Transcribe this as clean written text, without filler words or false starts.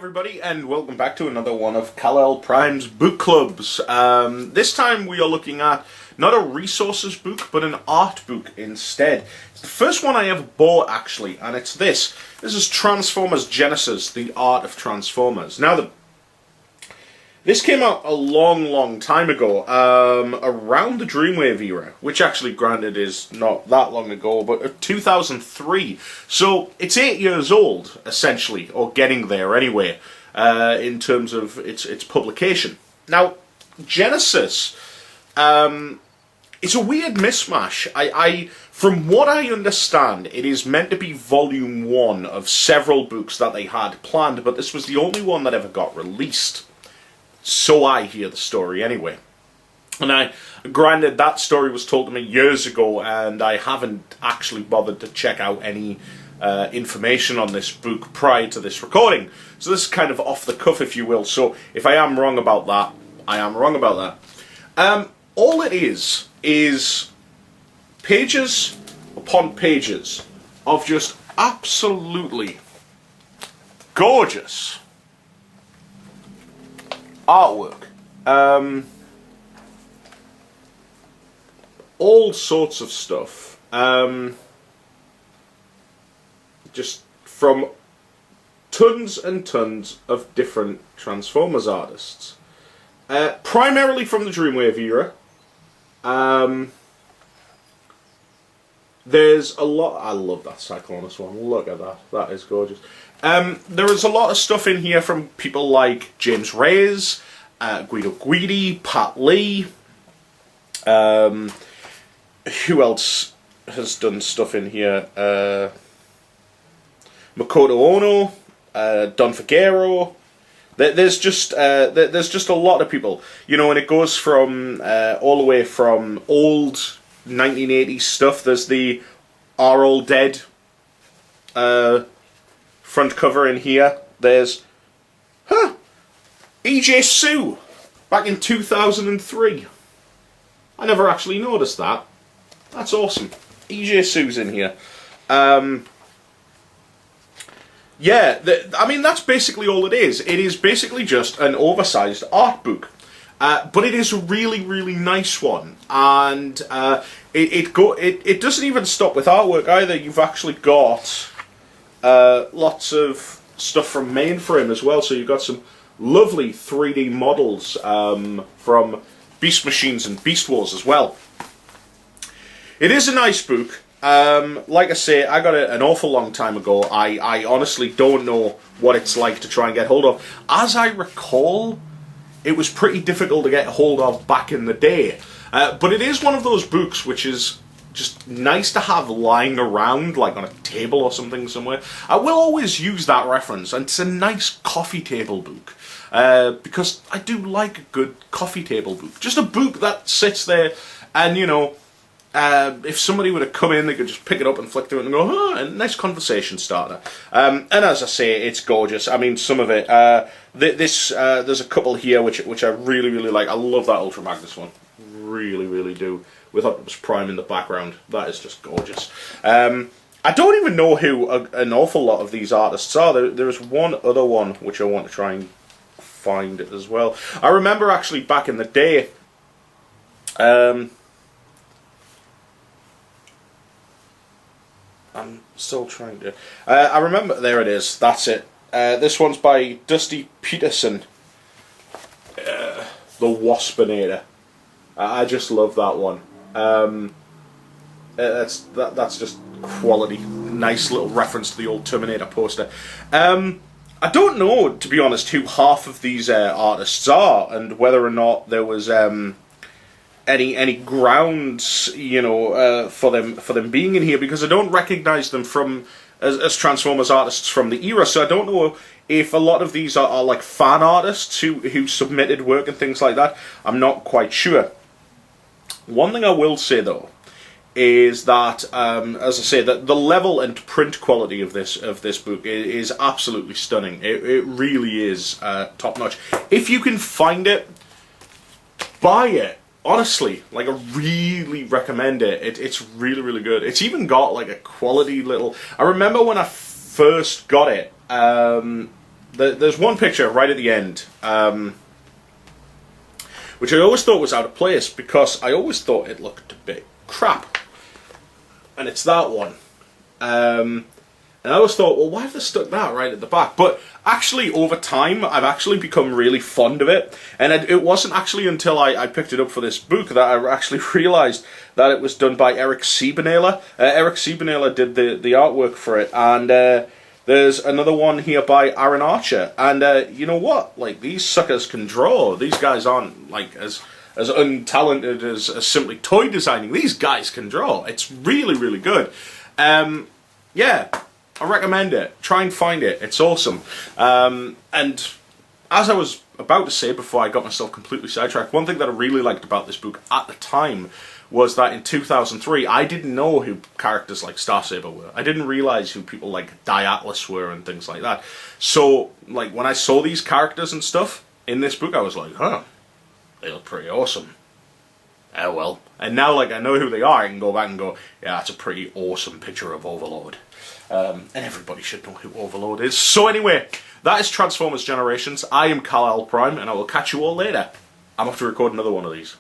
everybody, and welcome back to another one of Kalel Prime's book clubs. This time we are looking at not a resources book, but an art book instead. It's the first one I ever bought, actually, and it's this. This is Transformers Genesis, The Art of Transformers. Now, this came out a long time ago, around the Dreamwave era, which actually, granted, is not that long ago, but 2003. So it's 8 years old, essentially, or getting there anyway, in terms of its publication. Now, Genesis, it's a weird mismatch. From what I understand, it is meant to be volume 1 of several books that they had planned, but this was the only one that ever got released. So I hear the story anyway. And granted, that story was told to me years ago, and I haven't actually bothered to check out any information on this book prior to this recording. So this is kind of off the cuff, if you will. So if I am wrong about that, I am wrong about that. All it is pages upon pages of just absolutely gorgeous artwork. All sorts of stuff. Just from tons and tons of different Transformers artists. Primarily from the Dreamwave era. There's a lot. I love that Cyclonus one. Look at that. That is gorgeous. There is a lot of stuff in here from people like James Reyes, Guido Guidi, Pat Lee. Who else has done stuff in here? Makoto Ono, Don Figueroa. There's just a lot of people, you know, and it goes from all the way from old 1980s stuff. There's the Are All Dead front cover in here. There's E.J. Sue back in 2003. I never actually noticed that. That's awesome. E.J. Sue's in here. Yeah, I mean, that's basically all it is. It is basically just an oversized art book. But it is a really nice one. And it doesn't even stop with artwork either. You've actually got lots of stuff from Mainframe as well. So you've got some lovely 3D models from Beast Machines and Beast Wars as well. It is a nice book. Like I say, I got it an awful long time ago. I honestly don't know what it's like to try and get hold of. As I recall, it was pretty difficult to get hold of back in the day. But it is one of those books which is just nice to have lying around, like on a table or something somewhere. I will always use that reference, and it's a nice coffee table book. Because I do like a good coffee table book. Just a book that sits there and, you know, if somebody were to come in, they could just pick it up and flick through it and go, oh, a nice conversation starter. And as I say, it's gorgeous. I mean, some of it. There's a couple here which I really like. I love that Ultra Magnus one. Really do. With Optimus Prime in the background. That is just gorgeous. I don't even know who an awful lot of these artists are. There's one other one which I want to try and find as well. I remember actually back in the day, I'm still trying to... I remember... There it is. That's it. This one's by Dusty Peterson. The Waspinator. I just love that one. That's just quality. Nice little reference to the old Terminator poster. I don't know, to be honest, who half of these artists are, and whether or not there was... any grounds, you know, for them being in here, because I don't recognise them from as Transformers artists from the era. So I don't know if a lot of these are like fan artists who submitted work and things like that. I'm not quite sure. One thing I will say though is that, as I say, that the level and print quality of this book is absolutely stunning. It really is top notch. If you can find it, buy it. Honestly, like, I really recommend it. It's really good. It's even got like a quality little... I remember when I first got it, there's one picture right at the end, which I always thought was out of place because I always thought it looked a bit crap. And it's that one. And I always thought, well, why have they stuck that right at the back? But actually, over time, I've actually become really fond of it. And it wasn't actually until I picked it up for this book that I actually realised that it was done by Eric Siebenaler. Eric Siebenaler did the artwork for it. And there's another one here by Aaron Archer. And you know what? Like, these suckers can draw. These guys aren't, like, as untalented as simply toy designing. These guys can draw. It's really, really good. Yeah. I recommend it. Try and find it. It's awesome. And as I was about to say before I got myself completely sidetracked, one thing that I really liked about this book at the time was that in 2003, I didn't know who characters like Star Saber were. I didn't realise who people like Atlas were and things like that. So, like, when I saw these characters and stuff in this book, I was like, huh, they look pretty awesome. Oh well. And now, like, I know who they are, I can go back and go, yeah, that's a pretty awesome picture of Overlord. And everybody should know who Overlord is. So anyway, that is Transformers Generations. I am kalel Prime, and I will catch you all later. I'm off to record another one of these.